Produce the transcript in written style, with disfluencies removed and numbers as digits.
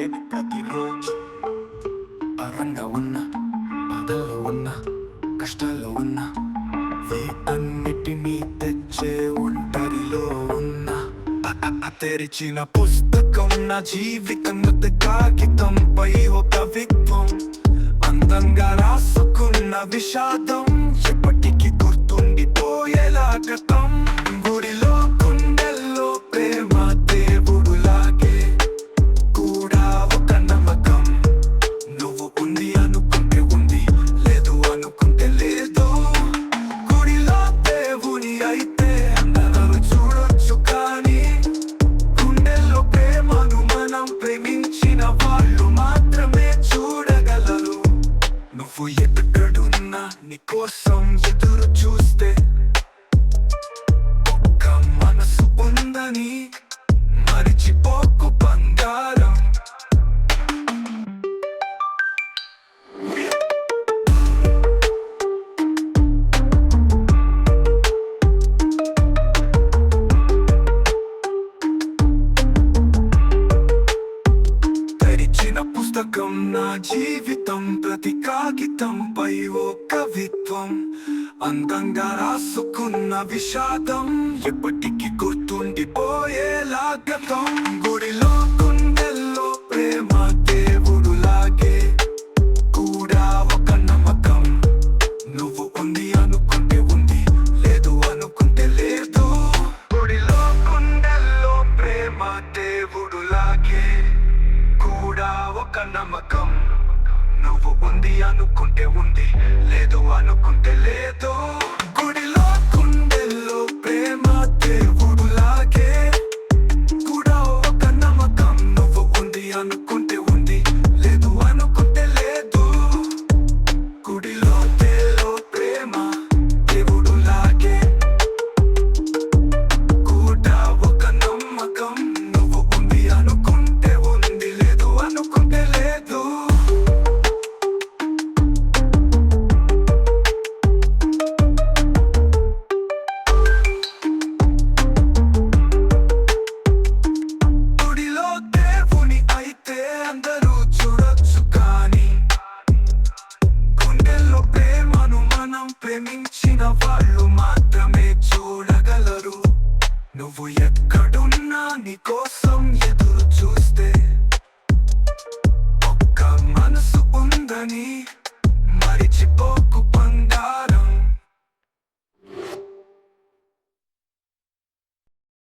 చూస్తే ప్రతిరోజు అరంగా ఉన్నా, బాధల్లో ఉన్నా, కష్టాల్లో ఉన్నా, వీటన్నిటినీ తెచ్చే ఒంటరిలో ఉన్నా. తెరిచిన పుస్తకం నా జీవితం కాగితంపై ఒక కవిత్వం, అందంగా రాసుకున్న విషాదం ఎప్పటికీ గుర్తుండిపోయేలా గతం. గుడిలో కుండెల్లో ప్రేమ దేవుడులాగే కూడా ఒక నమ్మకం. నువ్వు ఉంది అనుకుంటే ఉంది, లేదు అనుకుంటే లేదు. గుడిలో దేవుని అయితే అందరూ చూడొచ్చు, కానీ గుండెల్లో ప్రేమను మనం ప్రేమించిన వాళ్ళు మాత్రమే చూడగలరు. నువ్వు ఎక్కడున్నా నీకోసం ఎదురు చూస్తే ఒక్క మనసు ఉందని మరిచిపోకు బంగారం. తెరిచిన పుస్తకం నా జీవితం ప్రతి కాగితంపై ఓ కవిత్వం, అందంగా రాసుకున్న విషాదం ఎప్పటికీ గుర్తుండిపోయేలా గతం. గుడిలో కుండెల్లో ప్రేమ దేవుడులాగే కూడా ఒక నమ్మకం. నువ్వు ఉంది అనుకుంటే ఉంది, లేదు అనుకుంటే లేదు. గుడిలో కుండెల్లో ప్రేమ దేవుడులాగే కూడా ఒక నమ్మకం. నువ్వు ఉంది అనుకుంటే ఉంది, లేదు అనుకుంటే లేదు. గుడిలో కుండెల్లో ప్రేమ దేవుడులాగే కూడా ఒక నమ్మకం. నువ్వు ఉంది అనుకుంటే ఉంది, లేదు అనుకుంటే లేదు. గుడిలో ప్రేమ దేవుడులాగే కూడా ఒక నమ్మకం. నువ్వు ఉంది అనుకుంటే ఉంది, లేదు అనుకుంటే లేదు. గుడిలో దేవుని అయితే అందరూ చూడొచ్చు, కానీ గుండెల్లో ప్రేమను మనం ప్రేమించిన వాళ్ళు